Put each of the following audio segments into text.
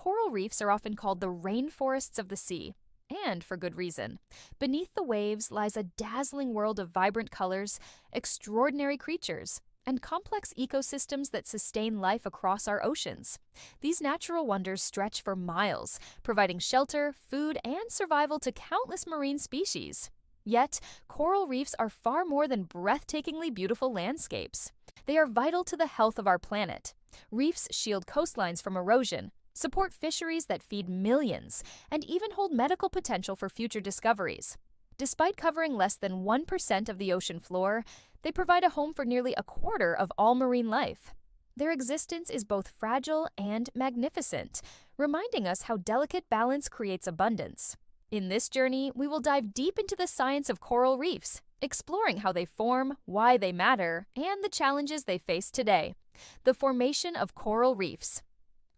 Coral reefs are often called the rainforests of the sea, and for good reason. Beneath the waves lies a dazzling world of vibrant colors, extraordinary creatures, and complex ecosystems that sustain life across our oceans. These natural wonders stretch for miles, providing shelter, food, and survival to countless marine species. Yet, coral reefs are far more than breathtakingly beautiful landscapes. They are vital to the health of our planet. Reefs shield coastlines from erosion, support fisheries that feed millions, and even hold medical potential for future discoveries. Despite covering less than 1% of the ocean floor, they provide a home for nearly a quarter of all marine life. Their existence is both fragile and magnificent, reminding us how delicate balance creates abundance. In this journey, we will dive deep into the science of coral reefs, exploring how they form, why they matter, and the challenges they face today. The formation of coral reefs.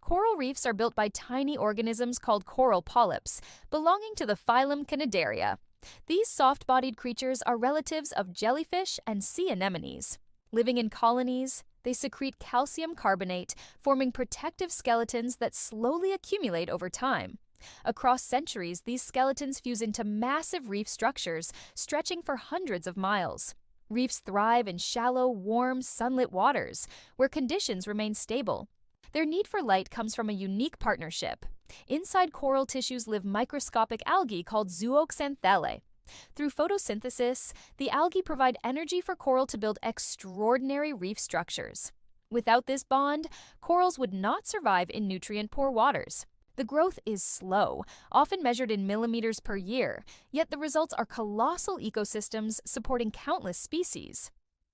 Coral reefs are built by tiny organisms called coral polyps, belonging to the phylum Cnidaria. These soft-bodied creatures are relatives of jellyfish and sea anemones. Living in colonies, they secrete calcium carbonate, forming protective skeletons that slowly accumulate over time. Across centuries, these skeletons fuse into massive reef structures, stretching for hundreds of miles. Reefs thrive in shallow, warm, sunlit waters, where conditions remain stable. Their need for light comes from a unique partnership. Inside coral tissues live microscopic algae called zooxanthellae. Through photosynthesis, the algae provide energy for coral to build extraordinary reef structures. Without this bond, corals would not survive in nutrient-poor waters. The growth is slow, often measured in millimeters per year, yet the results are colossal ecosystems supporting countless species.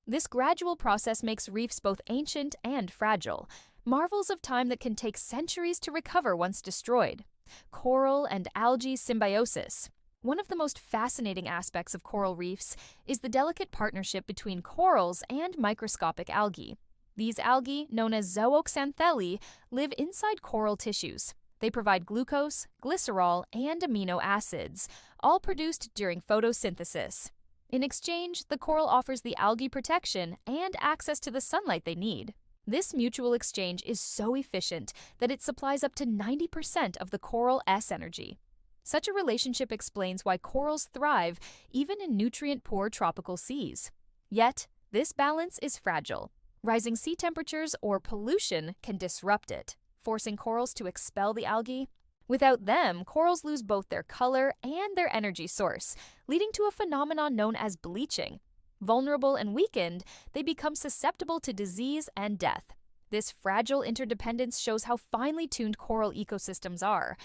This gradual process makes reefs both ancient and fragile, marvels of time that can take centuries to recover once destroyed. Coral and algae symbiosis. One of the most fascinating aspects of coral reefs is the delicate partnership between corals and microscopic algae. These algae, known as zooxanthellae, live inside coral tissues. They provide glucose, glycerol, and amino acids, all produced during photosynthesis. In exchange, the coral offers the algae protection and access to the sunlight they need. This mutual exchange is so efficient that it supplies up to 90% of the coral S energy. Such a relationship explains why corals thrive even in nutrient-poor tropical seas. Yet, this balance is fragile. Rising sea temperatures or pollution can disrupt it, forcing corals to expel the algae. Without them, corals lose both their color and their energy source, leading to a phenomenon known as bleaching. Vulnerable and weakened, they become susceptible to disease and death. This fragile interdependence shows how finely tuned coral ecosystems are,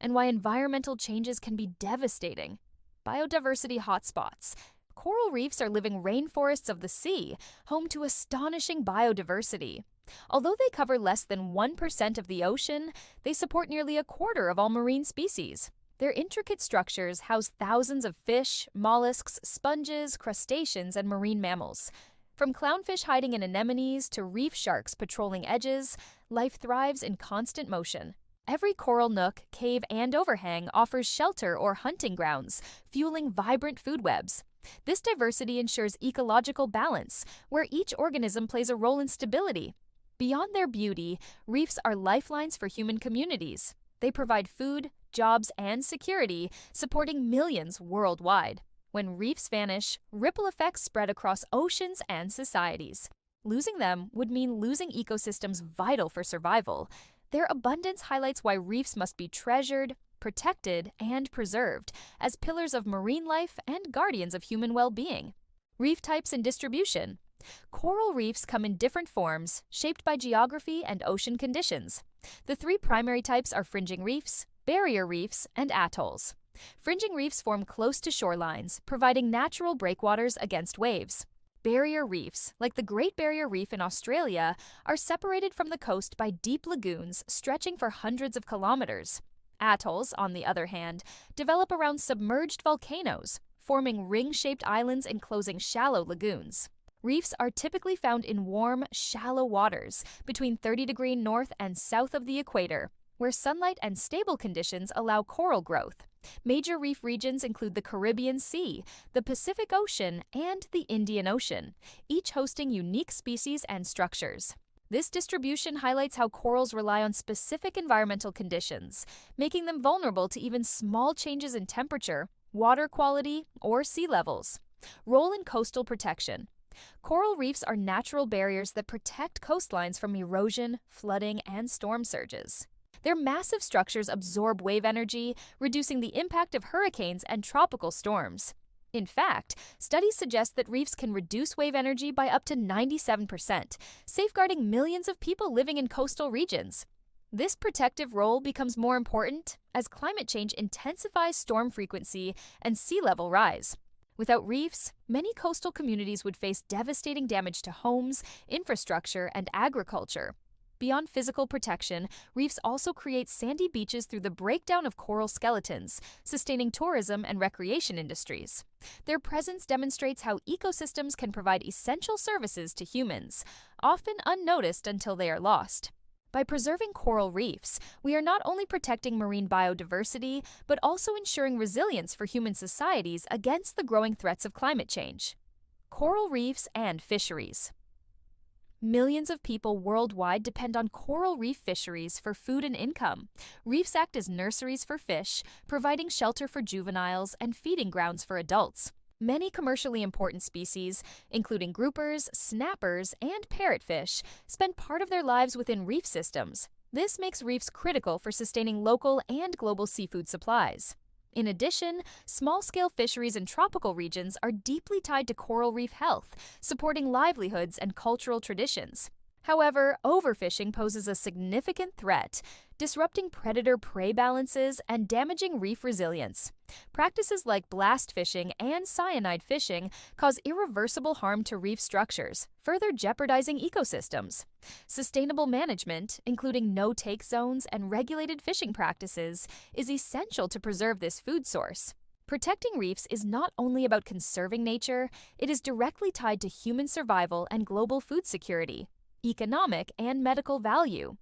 and why environmental changes can be devastating. Biodiversity hotspots. Coral reefs are living rainforests of the sea, home to astonishing biodiversity. Although they cover less than 1% of the ocean, they support nearly a quarter of all marine species. Their intricate structures house thousands of fish, mollusks, sponges, crustaceans, and marine mammals. From clownfish hiding in anemones to reef sharks patrolling edges, life thrives in constant motion. Every coral nook, cave, and overhang offers shelter or hunting grounds, fueling vibrant food webs. This diversity ensures ecological balance, where each organism plays a role in stability. Beyond their beauty, reefs are lifelines for human communities. They provide food, jobs, and security, supporting millions worldwide. When reefs vanish, ripple effects spread across oceans and societies. Losing them would mean losing ecosystems vital for survival. Their abundance highlights why reefs must be treasured, protected, and preserved as pillars of marine life and guardians of human well-being. Reef types and distribution. Coral reefs come in different forms, shaped by geography and ocean conditions. The three primary types are fringing reefs, barrier reefs, and atolls. Fringing reefs form close to shorelines, providing natural breakwaters against waves. Barrier reefs, like the Great Barrier Reef in Australia, are separated from the coast by deep lagoons stretching for hundreds of kilometers. Atolls, on the other hand, develop around submerged volcanoes, forming ring-shaped islands enclosing shallow lagoons. Reefs are typically found in warm, shallow waters between 30° north and south of the equator, where sunlight and stable conditions allow coral growth. Major reef regions include the Caribbean Sea, the Pacific Ocean, and the Indian Ocean, each hosting unique species and structures. This distribution highlights how corals rely on specific environmental conditions, making them vulnerable to even small changes in temperature, water quality, or sea levels. Role in coastal protection. Coral reefs are natural barriers that protect coastlines from erosion, flooding, and storm surges. Their massive structures absorb wave energy, reducing the impact of hurricanes and tropical storms. In fact, studies suggest that reefs can reduce wave energy by up to 97%, safeguarding millions of people living in coastal regions. This protective role becomes more important as climate change intensifies storm frequency and sea level rise. Without reefs, many coastal communities would face devastating damage to homes, infrastructure, and agriculture. Beyond physical protection, reefs also create sandy beaches through the breakdown of coral skeletons, sustaining tourism and recreation industries. Their presence demonstrates how ecosystems can provide essential services to humans, often unnoticed until they are lost. By preserving coral reefs, we are not only protecting marine biodiversity, but also ensuring resilience for human societies against the growing threats of climate change. Coral reefs and fisheries. Millions of people worldwide depend on coral reef fisheries for food and income. Reefs act as nurseries for fish, providing shelter for juveniles and feeding grounds for adults. Many commercially important species, including groupers, snappers, and parrotfish, spend part of their lives within reef systems. This makes reefs critical for sustaining local and global seafood supplies. In addition, small-scale fisheries in tropical regions are deeply tied to coral reef health, supporting livelihoods and cultural traditions. However, overfishing poses a significant threat, disrupting predator-prey balances and damaging reef resilience. Practices like blast fishing and cyanide fishing cause irreversible harm to reef structures, further jeopardizing ecosystems. Sustainable management, including no-take zones and regulated fishing practices, is essential to preserve this food source. Protecting reefs is not only about conserving nature, it is directly tied to human survival and global food security, economic and medical value.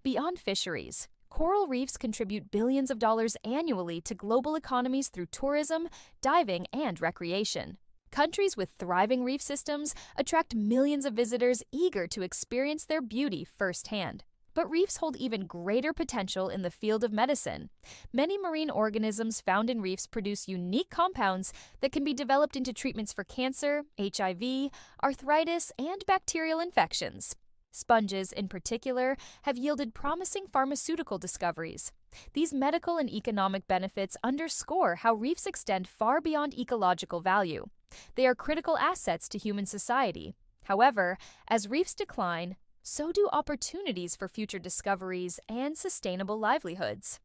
Beyond fisheries, coral reefs contribute billions of dollars annually to global economies through tourism, diving, and recreation. Countries with thriving reef systems attract millions of visitors eager to experience their beauty firsthand. But reefs hold even greater potential in the field of medicine. Many marine organisms found in reefs produce unique compounds that can be developed into treatments for cancer, HIV, arthritis, and bacterial infections. Sponges, in particular, have yielded promising pharmaceutical discoveries. These medical and economic benefits underscore how reefs extend far beyond ecological value. They are critical assets to human society. However, as reefs decline, so do opportunities for future discoveries and sustainable livelihoods.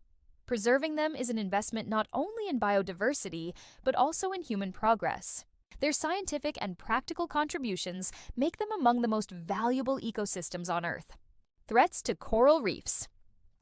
Preserving them is an investment not only in biodiversity, but also in human progress. Their scientific and practical contributions make them among the most valuable ecosystems on Earth. Threats to coral reefs.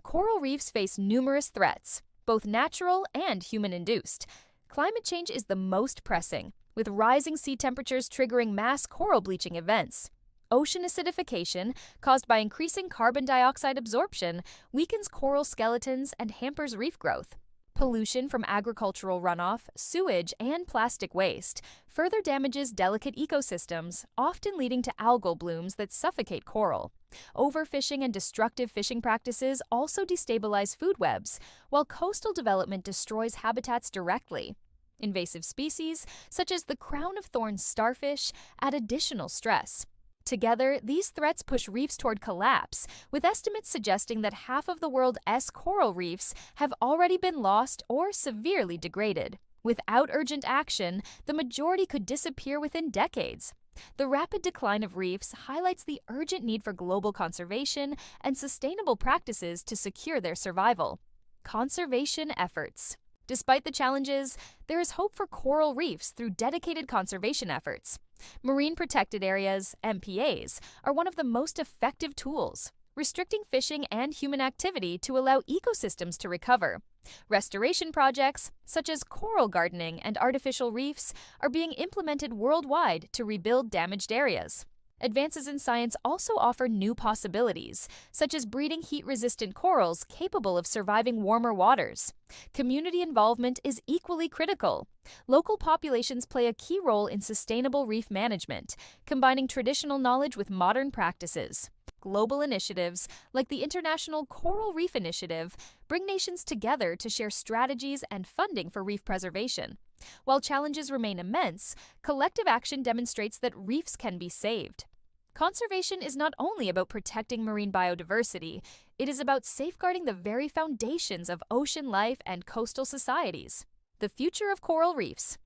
Coral reefs face numerous threats, both natural and human-induced. Climate change is the most pressing, with rising sea temperatures triggering mass coral bleaching events. Ocean acidification, caused by increasing carbon dioxide absorption, weakens coral skeletons and hampers reef growth. Pollution from agricultural runoff, sewage, and plastic waste further damages delicate ecosystems, often leading to algal blooms that suffocate coral. Overfishing and destructive fishing practices also destabilize food webs, while coastal development destroys habitats directly. Invasive species, such as the crown-of-thorns starfish, add additional stress. Together, these threats push reefs toward collapse, with estimates suggesting that half of the world's coral reefs have already been lost or severely degraded. Without urgent action, the majority could disappear within decades. The rapid decline of reefs highlights the urgent need for global conservation and sustainable practices to secure their survival. Conservation efforts. Despite the challenges, there is hope for coral reefs through dedicated conservation efforts. Marine Protected Areas, MPAs, are one of the most effective tools, restricting fishing and human activity to allow ecosystems to recover. Restoration projects, such as coral gardening and artificial reefs, are being implemented worldwide to rebuild damaged areas. Advances in science also offer new possibilities, such as breeding heat-resistant corals capable of surviving warmer waters. Community involvement is equally critical. Local populations play a key role in sustainable reef management, combining traditional knowledge with modern practices. Global initiatives, like the International Coral Reef Initiative, bring nations together to share strategies and funding for reef preservation. While challenges remain immense, collective action demonstrates that reefs can be saved. Conservation is not only about protecting marine biodiversity, it is about safeguarding the very foundations of ocean life and coastal societies. The future of coral reefs.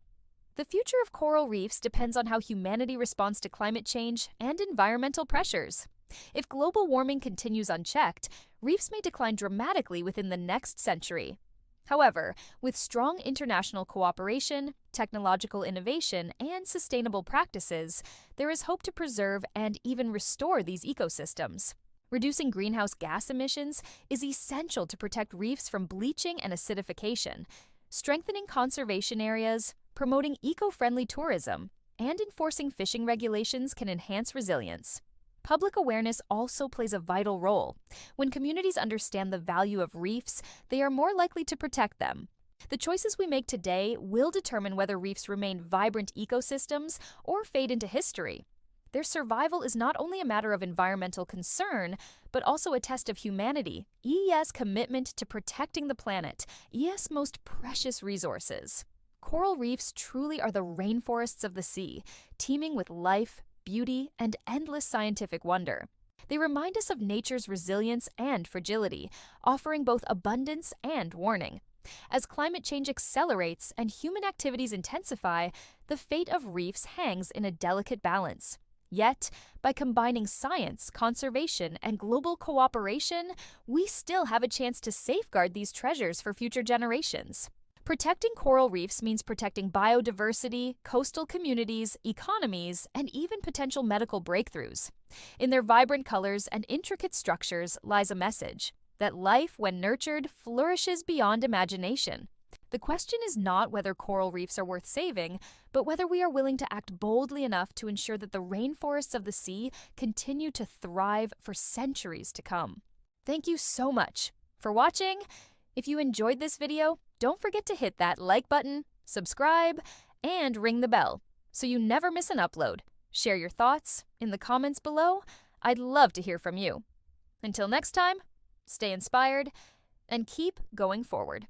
The future of coral reefs depends on how humanity responds to climate change and environmental pressures. If global warming continues unchecked, reefs may decline dramatically within the next century. However, with strong international cooperation, technological innovation, and sustainable practices, there is hope to preserve and even restore these ecosystems. Reducing greenhouse gas emissions is essential to protect reefs from bleaching and acidification. Strengthening conservation areas, promoting eco-friendly tourism, and enforcing fishing regulations can enhance resilience. Public awareness also plays a vital role. When communities understand the value of reefs, they are more likely to protect them. The choices we make today will determine whether reefs remain vibrant ecosystems or fade into history. Their survival is not only a matter of environmental concern, but also a test of humanity, EES' commitment to protecting the planet, EES' most precious resources. Coral reefs truly are the rainforests of the sea, teeming with life, beauty, and endless scientific wonder. They remind us of nature's resilience and fragility, offering both abundance and warning. As climate change accelerates and human activities intensify, the fate of reefs hangs in a delicate balance. Yet, by combining science, conservation, and global cooperation, we still have a chance to safeguard these treasures for future generations. Protecting coral reefs means protecting biodiversity, coastal communities, economies, and even potential medical breakthroughs. In their vibrant colors and intricate structures lies a message that life, when nurtured, flourishes beyond imagination. The question is not whether coral reefs are worth saving, but whether we are willing to act boldly enough to ensure that the rainforests of the sea continue to thrive for centuries to come. Thank you so much for watching. If you enjoyed this video, don't forget to hit that like button, subscribe, and ring the bell so you never miss an upload. Share your thoughts in the comments below. I'd love to hear from you. Until next time, stay inspired and keep going forward.